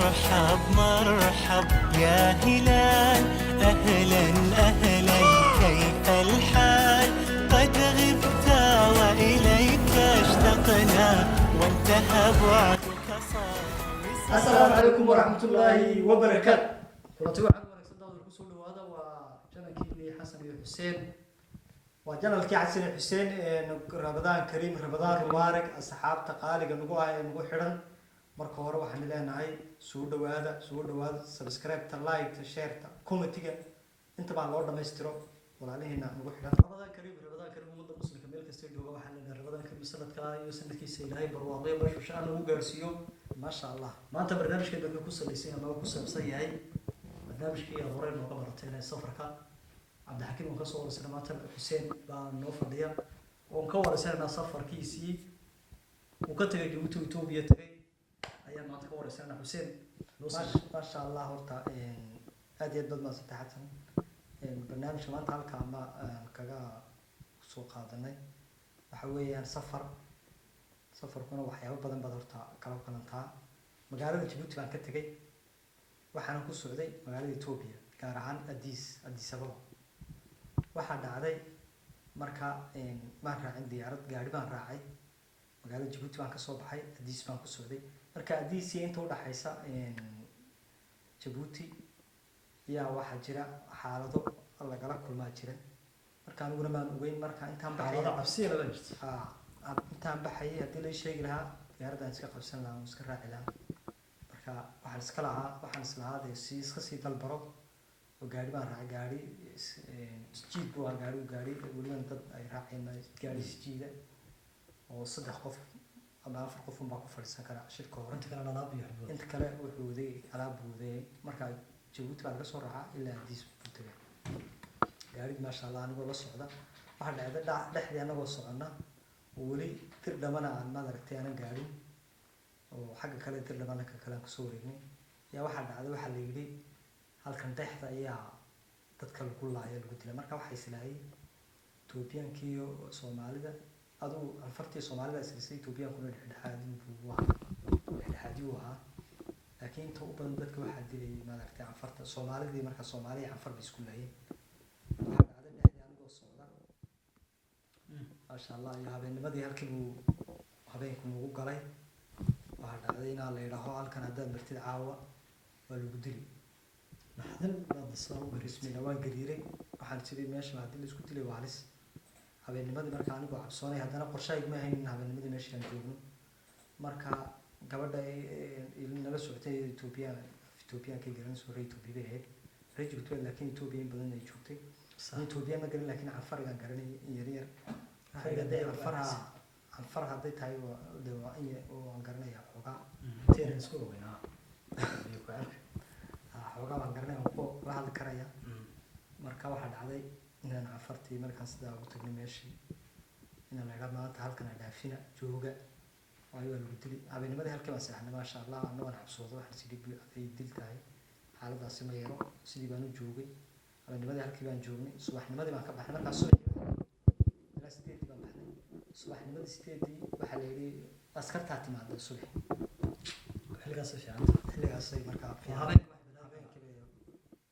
مرحب مرحب يا هلال أهلا أهلا كيف الحال قد غبت وإليك اشتقنا وانتهى بعدك صار السلام عليكم ورحمة الله وبركاته. كلتي waxaan wanaagsan dawlad ku soo dhawaada waa janalkii Xasan iyo Xuseen. Waa janalkii Xasan iyo Xuseen ee Ramadaan Kariim, Ramadaan Mubaarak, asxaabta qaaliga nagu ah ee nagu xiran. Marka hore waxaan leenahay soo dhawaada, subscribe ta, like ta, share ta, comment-ga inta baan loo dhameystiro walaalihiina nagu xiran. Ramadaan Kariim ummadda muslimka meel kasta jooga waxaan leenahay Ramadaan Kariim sanadka iyo sanadkiisa Ilaahay barwaaqo iyo shaan ugu gaarsiiyo. ما شاء الله ما انت برنامج كده بيكون سلسله ما بيكون سبسيه هي برنامج كي هورين نوقع مرتين سفرك عبد الحكيم وكسور سينمات حسين بان نو فديا ونكور سينما سفر كيسي وكتب جوتو توبيه تري ايام ما تكور سينما حسين ما شاء الله horta aad iyo dad ma saddexatan barnaamij maanta halka ma kaga soo qaadanay waxa weeyaan safarkuna waxyaabo badan baad horta kala qalantaa magaalada Djibouti baan ka tagay waxaan ku socday magaalada Ethiopia gaar ahaan Addis Ababa waxa dhacday marka ma raacin diyaarad gaari baan raacay magaalada Djibouti baan ka soo baxay Addis baan ku socday marka Addis inta u dhaxaysa Djibouti yaa waxa jira xaalado lagala kulmaa jira marka aniguna ma ogeyn marka intaan baxay xaalado cabsi la jirto intaan baxay hadii la sheegi lahaa diyaaradan iska qabsan lahaa iska raaci lahaa marka waxaan iska lahaa iska sii dalbaro oo gaari baan raacay gaari isjiid buu gaari waliba dad ay raaceen gaari isjiida oo 3 qof ama 4 qof baa ku fadhiisan kara shirka hore inta kale wuxuu waday alaab waday marka Djibouti baa laga soo raacay ilaa Addis buu tagay gaari ma sha Allah anigoo la socda waxa dhacday dhexdii anagoo socona wali tir dhamana aan ma aragtay aan gaarin oo xagga kale tir dhamana ka kala ku soo wareegnay yaa waxa dhacday waxa la yiri halkan dhexda ayaa dadka lagu laayay lagu dilay marka waxa islaahay Ethiopiankii iyo Soomaalida adu anfartii Soomaalida isla Ethiopiankuna dhexdhexaadii waa laakiin inta u badan dadka waxa dilay ma aragtay anfarta Soomaalida marka Soomaaliya anfar isku laayay waxa dhacday dhexdii anigoo socda ما شاء الله يا habeennimadii halkii uu habeenku ugu galay waxa dhacday in la yiraahdo halkan hadda martid caawa waa lagu dili maxdan baad soo garismina waan gariiray waxaan sidii meesha hadii la isku dilay waa halis habeennimadii marka anigu cabsoonay haddana qorshahay ma hayn habeennimadii meesha aan joogno marka gabadha nala socotay Ethiopia ka garan soo Ethiopia ahayd Djibouti laakiin Ethiopia badan ay joogtay Ethiopia ma garan laakiin afariga garanay yar الفرحة دي تاي ودوائية وانقرنا يا حوجا تيرن سكول وينا حوجا وانقرنا وقو واحد كرايا مركا واحد عادي إن أنا عفرتي مركا صدا وتقني ماشي إن أنا قبل ما تهلكنا دافينا جوجا وأيوة الودلي أبي نمدي هلك بس إحنا ما شاء الله أنا ونحبسوه واحد سيدي في ديل تاي حالة داسي ما يرو سيدي بانو جوجي أبي نمدي هلك بان جوجي صباح نمدي ما كبح مركا صبح صباح نمد استيدي waxa la yiri askarta timaado subax xilligaas fiican xilligaas ay markaa fiican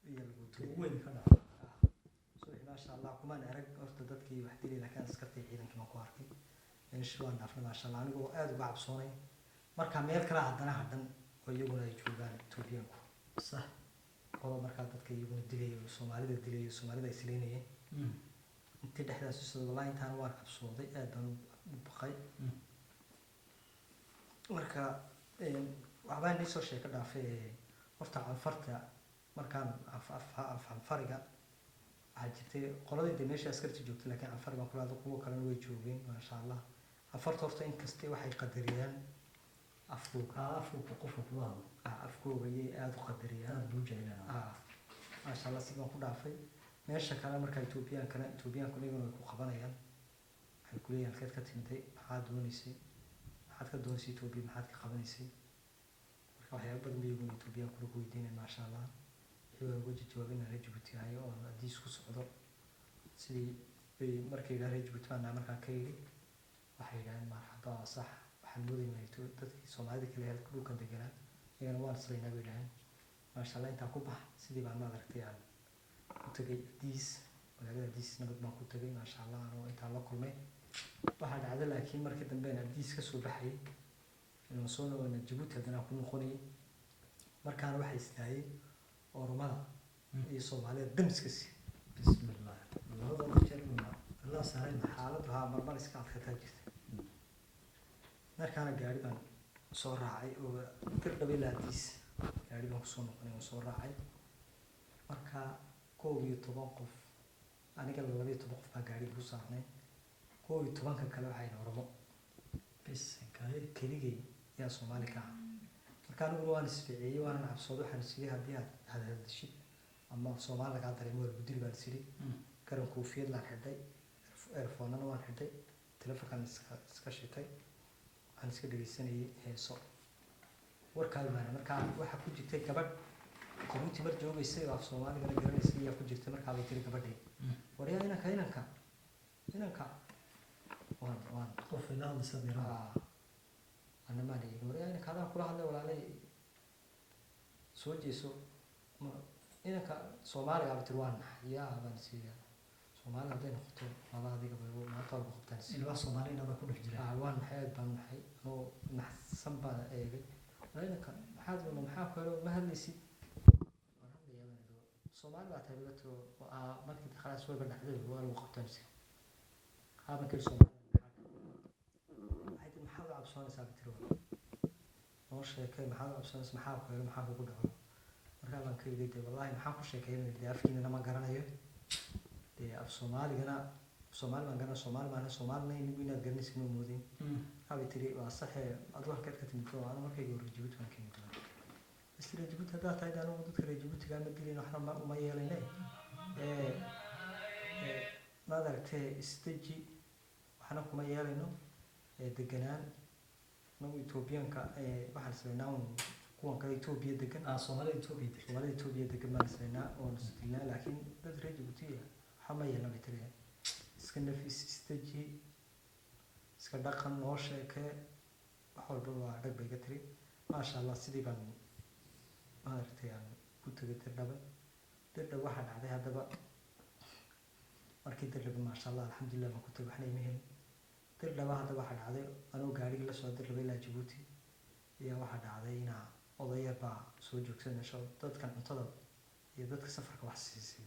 iyo lagu weyn ka dhaco subax ma sha Allah kuma arag horta dadkii wax dilay laakiin askarta ciidanka ma ku arkay in shirwan dhaafna ma sha Allah anigu aad uga cabsoonay marka meel kala hadan oo iyaguna ay joogaan Ethiopia-ku sax oo marka dadka iyaguna dilay Soomaalida isleeyeen inta dhexdaas soo laan intaan waan cabsooday aad baan u baqay marka waxbaan soo sheeka dhaafay horta anfarta markaan anfariga waxa jirtay qoladii meesha askarti joogtay laakiin anfariga qolada kuwa kale way joogeen ma sha Allah anfarta horta in kastay waxay qadariyaan afku qofku ku wado afkooga ay aad u qadariyaan buu jeeynaa ma sha Allah sidoo ku dhaafay meesha kale marka Ethiopian iyagu ku qabanayaan waxay ku leeyahay halka ka timday maxaad doonaysay Ethiopia maxaad ka qabanaysay marka waxyaabo badan bay iyagu Ethiopian ku weydiinayaan ma sha Allah iyo waji jawaabina Djibouti ayo oo Addis ku socdo sidii markay gaareen Djibouti baan markaa ka yiri waxay yiraahdeen marxaba sax waxaan moodayay dadkii Soomaalida kale halka dhulka deganaa iyagana waan islaynaa bay dhahaan maasha allah intaa ku bax sidii baan maad aragtay aan ku tagay diis magaalada diis nabad baan ku tagay maasha allah anoo intaa la kulmay waxaa dhacda laakiin markii dambe aan diis ka soo baxayay inaan soo noqona Djibouti haddana ku noqonayay markaana waxay istaayay oromada iyo Soomaalida damiskasi bismillah labada jeer Allah saaray xaaladdu haa marmar iska adkaataa jirta markaana gaari baan soo raacay oo Kirdhabe ilaa Diis gaari baan kusoo noqonay oo soo raacay marka 11 qof aniga 12 qof baa gaariga ku saarnay 11 kale waxay Oromo bis kale keligay yaa Soomaali ka marka anigu waan isfiiciyay waan cabsoodo waxaan sidii haddii aad hadashid ama Soomaali laga dareemo guddi baan sidii karan koofiyad la xidhay earphone-na waan xidhay telefoonkan iska shitay aan iska dhageysanayay heeso warkaal baan markaa waxa ku jirtay gabadh Djibouti mar joogaysay oo af Soomaaliga garanaysay ayaa ku jirtay markaa bay tiri gabadhii wariyaa inanka waan qof ilaa la sabira ana ma leeyahay wariyaa inanka hadaan kula hadlay walaalay soo jeeso inanka Soomaaliga abtir waan yaa baan siiya Soomaaliga haday noqoto laba adiga bay ma qalbo qabtaan in wax Soomaaliina ba ku dhex jira waan maxay baan maxay oo naxsan baan eegay inanka maxaa ku helo ma hadlaysid Soomaali baa tahay lato markii khalaas way badhaxday waa lagu qabtaan si haba kale Soomaali maxay maxaa cabsoonaysaa bitiro oo sheekay maxaa cabsoonaysaa maxaa ku helo maxaa ku dhaco markaa baan ka yidhi wallahi maxaa ku sheekeynay afkiina ma garanayo af Soomaaligana Soomaali baan garanaa Soomaalina inagu inaad garanaysid ma moodin haba tiri waa sax adoo halka ka timid oo aan markay hore Djibouti baan ka imid isla Djibouti hadaa tahay dadka reer Djibouti ma dilin waxna ma yeelanay ma aragtay istaji waxna kuma yeelano deganaan nagu Ethioopianka waxaan sameynaa kuwan kale Ethiopia degan Soomaalida Ethiopia degan baan sameynaa oo nasdilna laakiin dad reer Djibouti waxma yeelan bay tiri iska nafis istaji iska dhaqan noo sheekay wax walba waa dhag bay ka tiri maasha Allah sidii baan maartay aan ku tagay Kirdhabe waxa dhacday hadaba markii Kirdhabe maasha Allah alxamdulillah ma ku tagay waxna ima helin Kirdhabe hadaba waxa dhacday anoo gaariga la soo Kirdhabe ilaa Djibouti iyo waxa dhacday in odayga baa soo joogsan meesha dadkan cuntada iyo dadka safarka wax siisay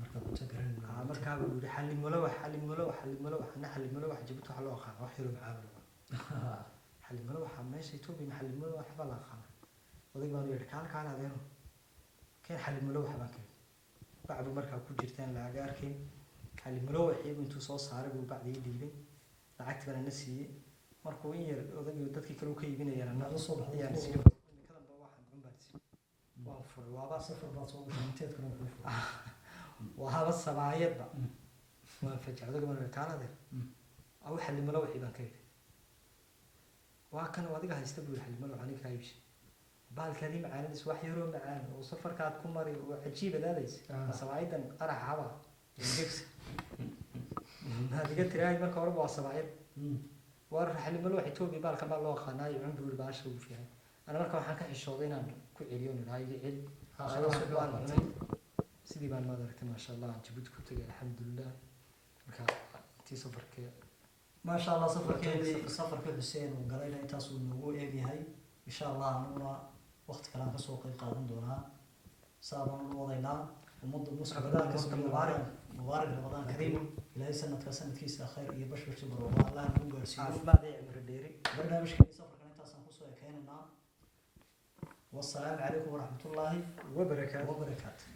marka cunto garan markaa uu yiri xalimolo wax Djibouti waxa loo aqaan wax yaro macaamil xalimolo waxa meesha Ethiopia xalimolo wax baa la aqaan odayga baan yiri kaan adeeno keen xalimolo wax baan keen bacdu markaa ku jirtaan la agaarkeen xalimolo waxay intuu soo saaray uu bacdi dhiibay lacagtana na siiyay markuu in yar odayga dadkii kale ka iibinayaan la soo baxay kadan ba waxaan cunbaarsi waan furay waaba safar baa soo gashay inteedkana ku furay وهذا الصبايا بقى ما فجأة ذاك من الكارده أو حل ملوحي بان كيف وكان وادي هيستبدل حل ملوح عليك هايبش بالكلمة عن ناس وحيرون معانا وسفر كانت كمري وعجيبة لا ليس صبايا أرح هوا الجبس هذه قلت لي هاي ما كورب وصبايا وأروح حل ملوح يتوبي بالك ما الله خناي عنده الباش وفيها أنا ما كان حكي الشوطين كل عيون هاي عيد sidii baan ma aragtay ma sha Allah Djibouti ku tagay alxamdulillah marka intii safarka ma sha Allah safarka Hussein oo galayna intaas uu nagu eegyahay insha Allah anuna waqti kale aan ka soo qayb qaadan doonaa saabaan u wadaynaa ummadda muslimada ka soo mubaarak Ramadan Kareem ilaahay sanadkiisa khayr iyo bashbash barwaaqo Allah nagu gaarsiiyo caafimaad iyo cimri dheeri barnaamijka safarka intaas aan ku soo ekeynaa والسلام عليكم ورحمة الله وبركاته